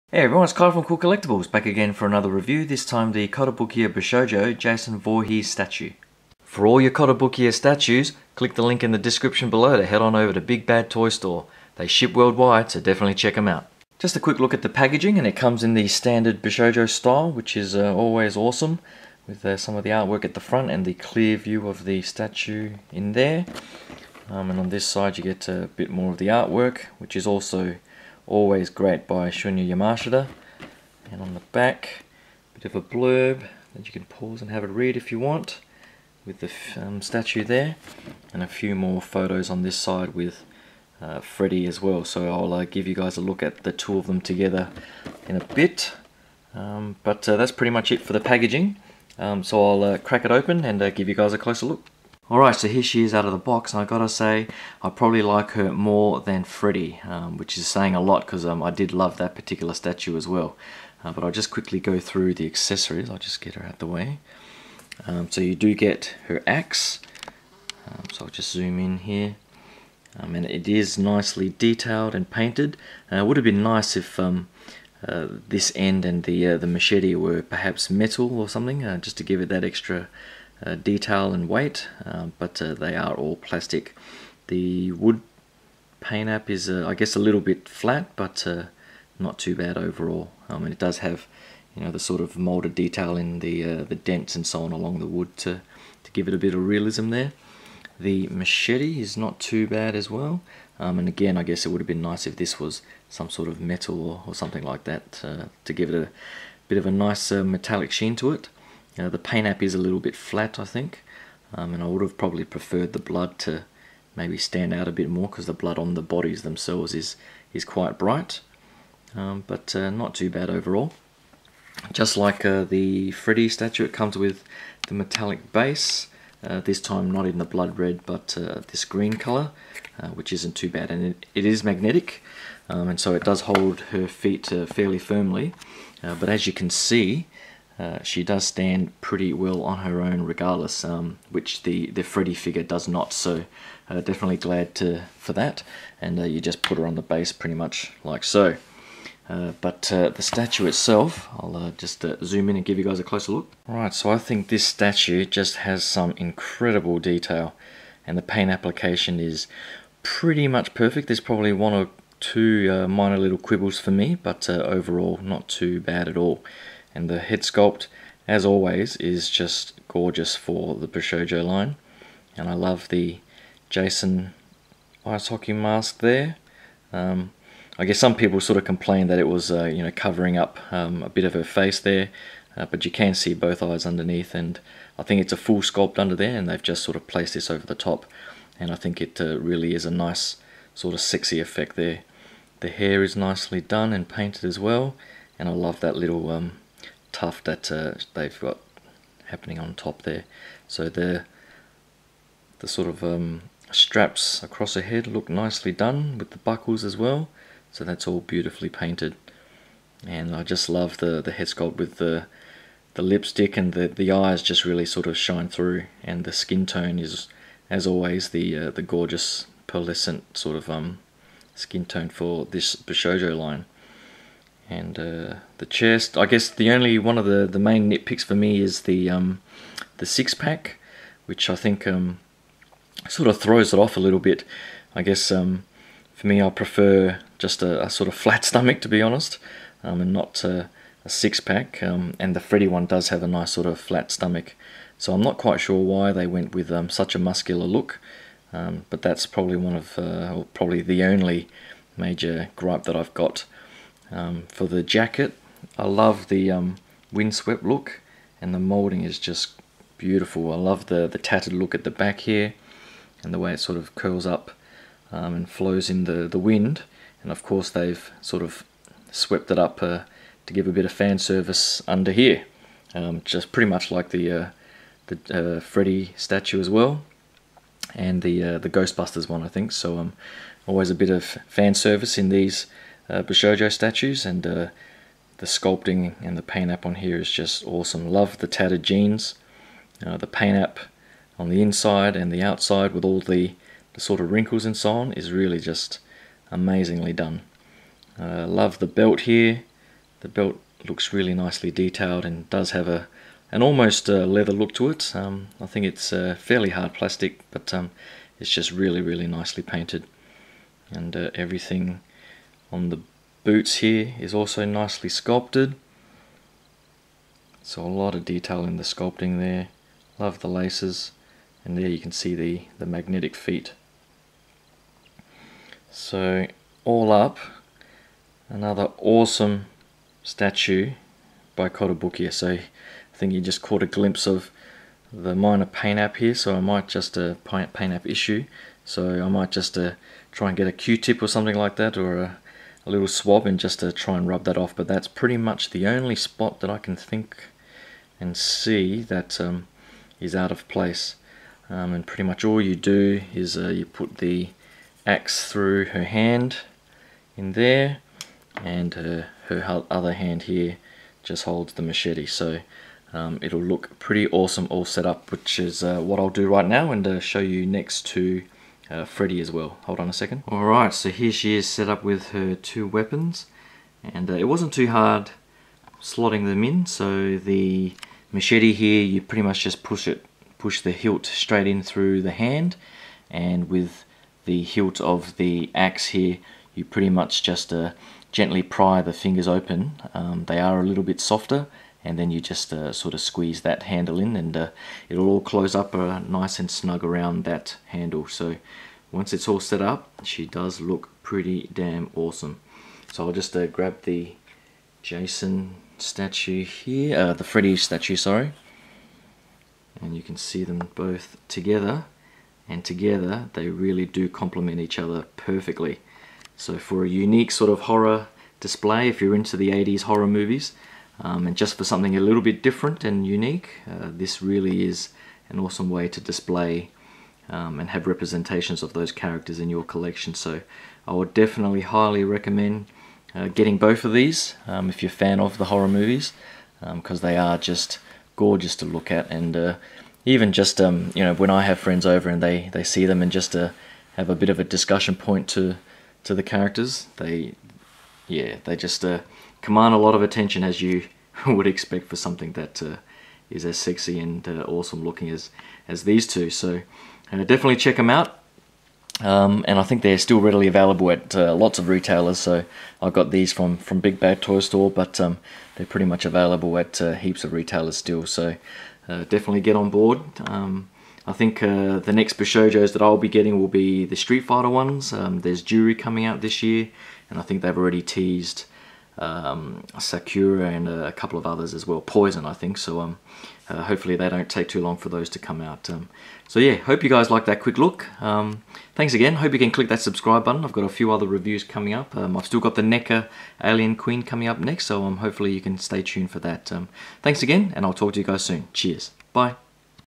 Hey everyone, it's Kyle from Cool Collectibles, back again for another review, this time the Kotobukiya Bishoujo Jason Voorhees statue. For all your Kotobukiya statues, click the link in the description below to head on over to Big Bad Toy Store. They ship worldwide, so definitely check them out. Just a quick look at the packaging, and it comes in the standard Bishoujo style, which is always awesome, with some of the artwork at the front and the clear view of the statue in there. And on this side you get a bit more of the artwork, which is also always great by Shunya Yamashita. And on the back, a bit of a blurb that you can pause and have a read if you want, with the statue there, and a few more photos on this side with Freddy as well. So I'll give you guys a look at the two of them together in a bit. But that's pretty much it for the packaging. So I'll crack it open and give you guys a closer look. Alright, so here she is out of the box, and I gotta say, I probably like her more than Freddy, which is saying a lot because I did love that particular statue as well. But I'll just quickly go through the accessories. I'll just get her out the way. So you do get her axe, so I'll just zoom in here. And it is nicely detailed and painted. It would have been nice if this end and the machete were perhaps metal or something, just to give it that extra detail and weight, but they are all plastic. The wood paint app is I guess a little bit flat, but not too bad overall. And it does have, you know, the sort of molded detail in the dents and so on along the wood to give it a bit of realism there. The machete is not too bad as well, and again I guess it would have been nice if this was some sort of metal or something like that to give it a bit of a nice metallic sheen to it. The paint app is a little bit flat, I think, and I would have probably preferred the blood to maybe stand out a bit more, because the blood on the bodies themselves is quite bright, but not too bad overall. Just like the Freddy statue, it comes with the metallic base, this time not in the blood red but this green colour, which isn't too bad, and it is magnetic, and so it does hold her feet fairly firmly, but as you can see, she does stand pretty well on her own regardless, which the Freddy figure does not, so definitely glad for that. And you just put her on the base pretty much like so. But the statue itself, I'll just zoom in and give you guys a closer look. Right, so I think this statue just has some incredible detail, and the paint application is pretty much perfect. There's probably one or two minor little quibbles for me, but overall not too bad at all. And the head sculpt, as always, is just gorgeous for the Bishoujo line. And I love the Jason ice hockey mask there. I guess some people sort of complain that it was you know, covering up a bit of her face there, but you can see both eyes underneath, and I think it's a full sculpt under there, and they've just sort of placed this over the top, and I think it really is a nice sort of sexy effect there. The hair is nicely done and painted as well, and I love that little tuft that they've got happening on top there. So the sort of straps across her head look nicely done with the buckles as well, so that's all beautifully painted. And I just love the head sculpt with the lipstick, and the eyes just really sort of shine through, and the skin tone is, as always, the gorgeous pearlescent sort of skin tone for this Bishoujo line. And the chest, I guess the only one of the main nitpicks for me is the six-pack, which I think sort of throws it off a little bit. I guess for me, I prefer just a sort of flat stomach, to be honest, and not a six-pack. And the Freddy one does have a nice sort of flat stomach, so I'm not quite sure why they went with such a muscular look. But that's probably one of, or probably the only major gripe that I've got. For the jacket, I love the windswept look, and the moulding is just beautiful. I love the tattered look at the back here, and the way it sort of curls up and flows in the wind. And of course they've sort of swept it up to give a bit of fan service under here, just pretty much like the Freddy statue as well, and the Ghostbusters one, I think. So always a bit of fan service in these Bishoujo statues, and the sculpting and the paint app on here is just awesome. Love the tattered jeans, the paint app on the inside and the outside with all the sort of wrinkles and so on is really just amazingly done. Love the belt here, The belt looks really nicely detailed and does have an almost leather look to it. I think it's fairly hard plastic, but it's just really nicely painted. And everything on the boots here is also nicely sculpted. So a lot of detail in the sculpting there. Love the laces, and there you can see the magnetic feet. So all up, another awesome statue by Kotobukiya. So I think you just caught a glimpse of the minor paint app here, so I might just paint app issue. So I might just try and get a Q-tip or something like that, or a little swab, and just try and rub that off. But that's pretty much the only spot that I can think and see that is out of place. And pretty much all you do is you put the axe through her hand in there, and her other hand here just holds the machete. So it'll look pretty awesome all set up, which is what I'll do right now, and show you next to Freddy as well. Hold on a second. Alright, so here she is set up with her two weapons, and it wasn't too hard slotting them in. So the machete here, you pretty much just push the hilt straight in through the hand, and with the hilt of the axe here, you pretty much just gently pry the fingers open. They are a little bit softer, and then you just sort of squeeze that handle in, and it'll all close up nice and snug around that handle. So once it's all set up, she does look pretty damn awesome. So I'll just grab the Jason statue here, the Freddy statue, sorry, and you can see them both together, and together they really do complement each other perfectly. So for a unique sort of horror display, if you're into the 80s horror movies, and just for something a little bit different and unique, this really is an awesome way to display and have representations of those characters in your collection. So I would definitely highly recommend getting both of these if you're a fan of the horror movies, because they are just gorgeous to look at. And even just you know, when I have friends over and they see them, and just have a bit of a discussion point to the characters, they just command a lot of attention, as you would expect for something that is as sexy and awesome looking as these two. So definitely check them out. And I think they're still readily available at lots of retailers. So I got these from Big Bad Toy Store, but they're pretty much available at heaps of retailers still. So definitely get on board. I think the next Bishoujos that I'll be getting will be the Street Fighter ones. There's Jury coming out this year, and I think they've already teased Sakura and a couple of others as well. Poison, I think. So hopefully they don't take too long for those to come out. So yeah, hope you guys like that quick look. Thanks again. Hope you can click that subscribe button. I've got a few other reviews coming up. I've still got the NECA Alien Queen coming up next, so hopefully you can stay tuned for that. Thanks again, and I'll talk to you guys soon. Cheers. Bye.